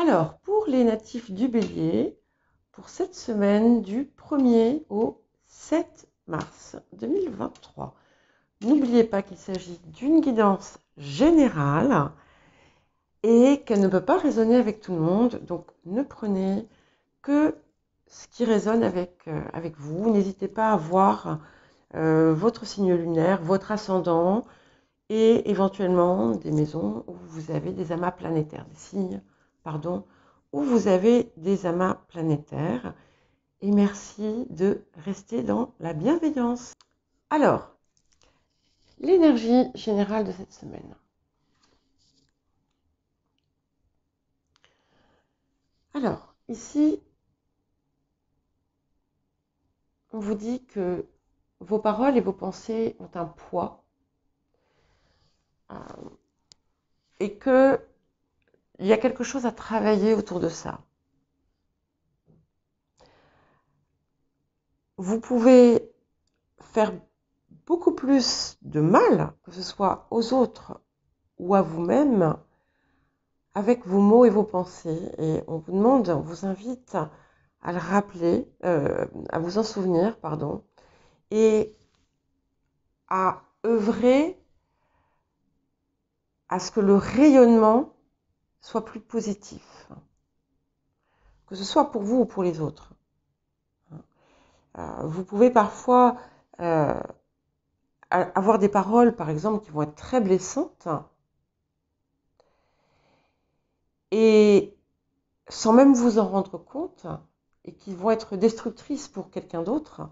Alors, pour les natifs du Bélier, pour cette semaine du 1er au 7 mars 2023, n'oubliez pas qu'il s'agit d'une guidance générale et qu'elle ne peut pas résonner avec tout le monde. Donc, ne prenez que ce qui résonne avec vous. N'hésitez pas à voir votre signe lunaire, votre ascendant et éventuellement des maisons où vous avez des amas planétaires, des signes, pardon, où vous avez des amas planétaires. Et merci de rester dans la bienveillance. Alors, l'énergie générale de cette semaine. Alors, ici, on vous dit que vos paroles et vos pensées ont un poids et qu'il y a quelque chose à travailler autour de ça. Vous pouvez faire beaucoup plus de mal, que ce soit aux autres ou à vous-même, avec vos mots et vos pensées. Et on vous invite à le rappeler, à vous en souvenir, pardon, et à œuvrer à ce que le rayonnement soit plus positif, que ce soit pour vous ou pour les autres. Vous pouvez parfois avoir des paroles, par exemple, qui vont être très blessantes et sans même vous en rendre compte et qui vont être destructrices pour quelqu'un d'autre,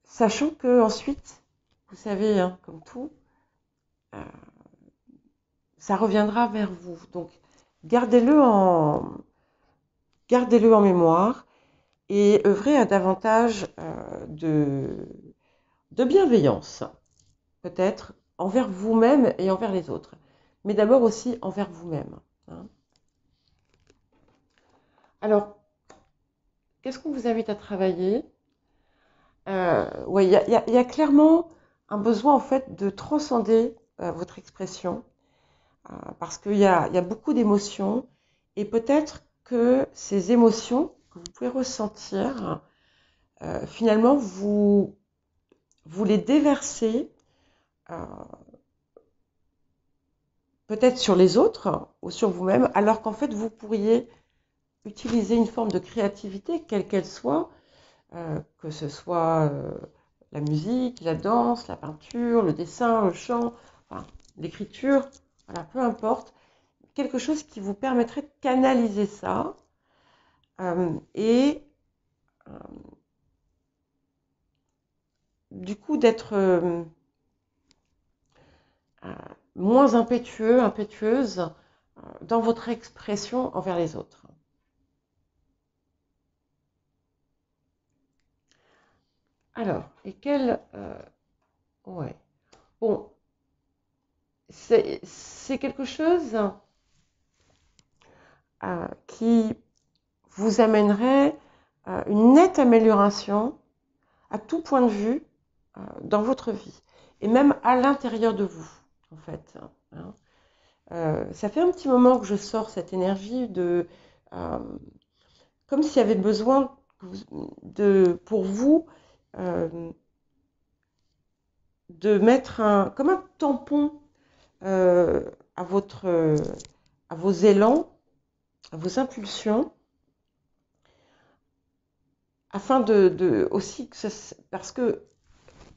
sachant que ensuite, vous savez, hein, comme tout, ça reviendra vers vous. Donc, gardez-le en mémoire et œuvrez à davantage de bienveillance, peut-être envers vous-même et envers les autres, mais d'abord aussi envers vous-même. Hein. Alors, qu'est-ce qu'on vous invite à travailler? Ouais, il y a clairement un besoin en fait de transcender votre expression parce qu'il y a beaucoup d'émotions et peut-être que ces émotions que vous pouvez ressentir, finalement, vous les déversez peut-être sur les autres ou sur vous-même, alors qu'en fait, vous pourriez utiliser une forme de créativité, quelle qu'elle soit, que ce soit la musique, la danse, la peinture, le dessin, le chant, enfin, l'écriture, voilà, peu importe, quelque chose qui vous permettrait de canaliser ça et du coup d'être moins impétueux, impétueuse dans votre expression envers les autres. Alors, et quel... ouais. Bon, c'est quelque chose qui vous amènerait une nette amélioration à tout point de vue dans votre vie et même à l'intérieur de vous, en fait. Hein. Ça fait un petit moment que je sors cette énergie de comme s'il y avait besoin pour vous de mettre comme un tampon à vos élans, à vos impulsions, afin aussi parce que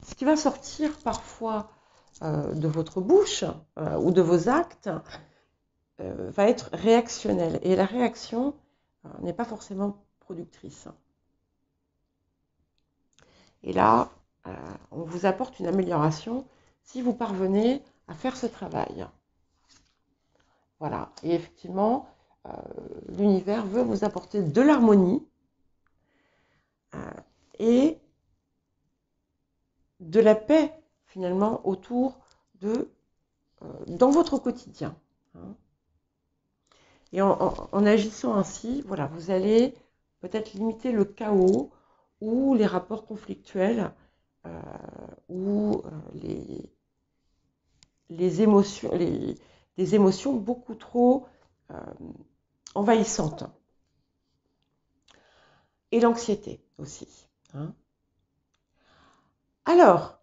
ce qui va sortir parfois de votre bouche ou de vos actes va être réactionnel. Et la réaction n'est pas forcément productrice. Et là, on vous apporte une amélioration si vous parvenez à faire ce travail. Voilà. Et effectivement, l'univers veut vous apporter de l'harmonie et de la paix, finalement, autour dans votre quotidien. Hein. Et en agissant ainsi, voilà, vous allez peut-être limiter le chaos ou les rapports conflictuels ou les émotions, des émotions beaucoup trop envahissante. Et l'anxiété aussi. Hein. Alors,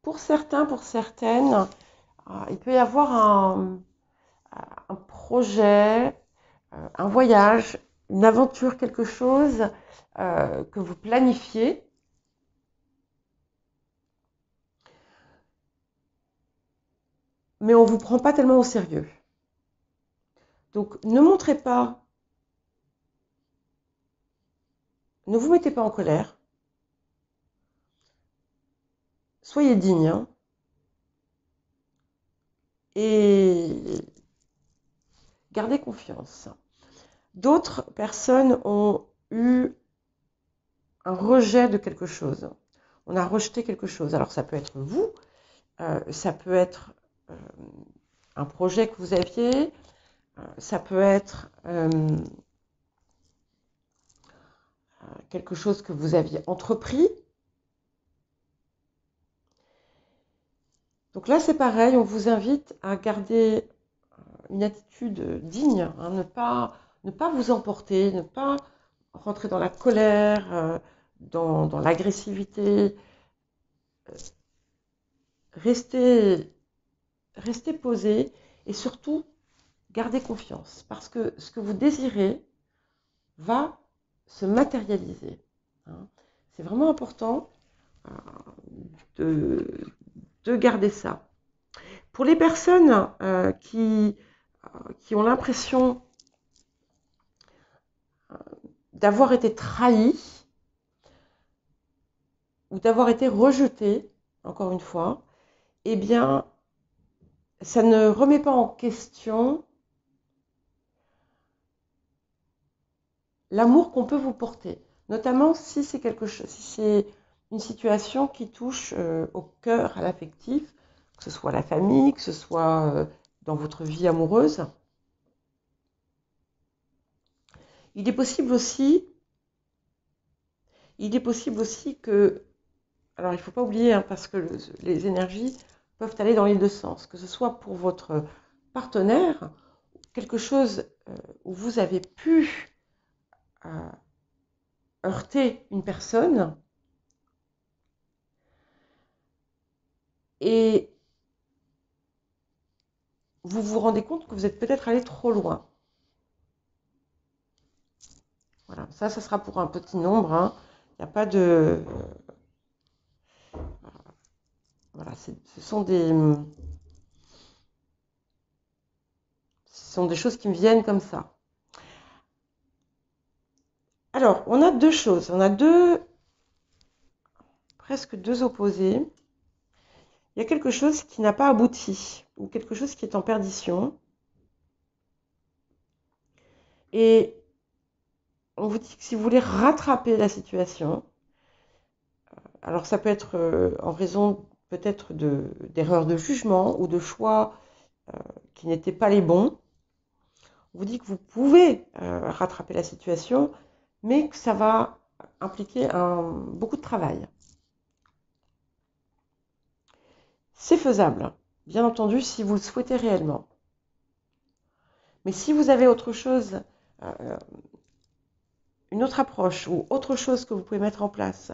pour certains, pour certaines, il peut y avoir un projet, un voyage, une aventure, quelque chose que vous planifiez. Mais on ne vous prend pas tellement au sérieux. Donc ne montrez pas, ne vous mettez pas en colère. Soyez digne. Hein, et gardez confiance. D'autres personnes ont eu un rejet de quelque chose. On a rejeté quelque chose. Alors ça peut être vous, ça peut être un projet que vous aviez, ça peut être quelque chose que vous aviez entrepris. Donc là, c'est pareil, on vous invite à garder une attitude digne, hein, ne pas vous emporter, ne pas rentrer dans la colère, dans l'agressivité. Restez posé et surtout, gardez confiance parce que ce que vous désirez va se matérialiser. Hein. C'est vraiment important de garder ça. Pour les personnes qui ont l'impression d'avoir été trahies ou d'avoir été rejetées, encore une fois, eh bien, ça ne remet pas en question l'amour qu'on peut vous porter, notamment si c'est quelque chose, si c'est une situation qui touche au cœur, à l'affectif, que ce soit la famille, que ce soit dans votre vie amoureuse. Il est possible aussi que, alors il ne faut pas oublier, hein, parce que les énergies peuvent aller dans les deux sens, que ce soit pour votre partenaire, quelque chose où vous avez pu heurter une personne et vous vous rendez compte que vous êtes peut-être allé trop loin. Voilà, ça sera pour un petit nombre. Hein. Il n'y a pas de... Voilà, ce sont des choses qui me viennent comme ça. Alors, on a deux choses. On a presque deux opposés. Il y a quelque chose qui n'a pas abouti ou quelque chose qui est en perdition. Et on vous dit que si vous voulez rattraper la situation, alors ça peut être en raison peut-être d'erreurs de jugement ou de choix qui n'étaient pas les bons. On vous dit que vous pouvez rattraper la situation, mais que ça va impliquer beaucoup de travail. C'est faisable, bien entendu, si vous le souhaitez réellement. Mais si vous avez autre chose, une autre approche ou autre chose que vous pouvez mettre en place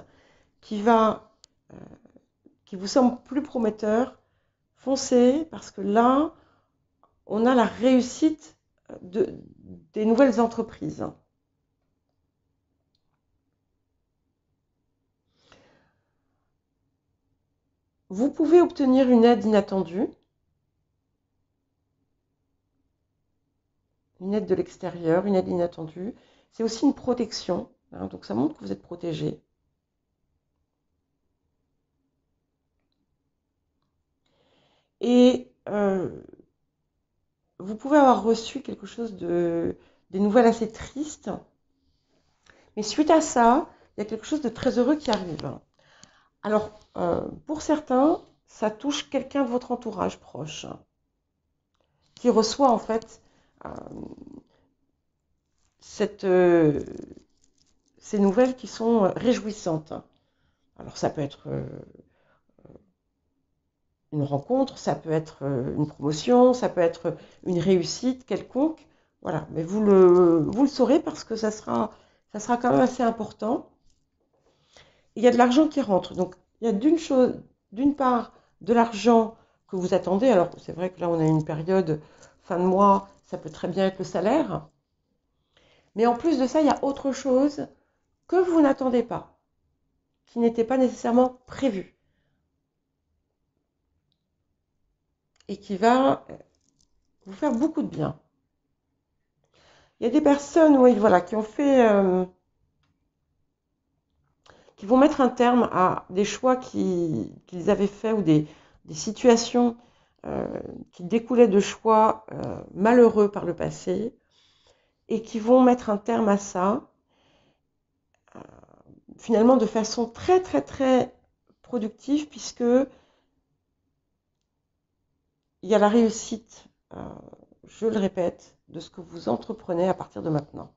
qui vous semble plus prometteur, foncez, parce que là, on a la réussite des nouvelles entreprises. Vous pouvez obtenir une aide inattendue, une aide de l'extérieur, une aide inattendue. C'est aussi une protection, hein, donc ça montre que vous êtes protégé. Et vous pouvez avoir reçu quelque chose des nouvelles assez tristes, mais suite à ça, il y a quelque chose de très heureux qui arrive. Alors, pour certains, ça touche quelqu'un de votre entourage proche, qui reçoit en fait ces nouvelles qui sont réjouissantes. Alors, ça peut être une rencontre, ça peut être une promotion, ça peut être une réussite quelconque. Voilà, mais vous le saurez parce que ça sera quand même assez important. Il y a de l'argent qui rentre. Donc, il y a d'une part, de l'argent que vous attendez. Alors, c'est vrai que là, on a une période fin de mois, ça peut très bien être le salaire. Mais en plus de ça, il y a autre chose que vous n'attendez pas, qui n'était pas nécessairement prévu et qui va vous faire beaucoup de bien. Il y a des personnes, oui, voilà, qui vont mettre un terme à des choix qu'ils avaient faits ou des situations qui découlaient de choix malheureux par le passé et qui vont mettre un terme à ça finalement de façon très très très productive puisque il y a la réussite, je le répète, de ce que vous entreprenez à partir de maintenant.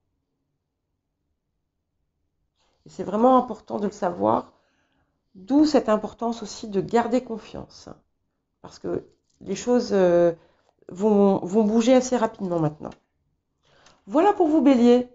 Et c'est vraiment important de le savoir, d'où cette importance aussi de garder confiance. Parce que les choses vont bouger assez rapidement maintenant. Voilà pour vous, Bélier.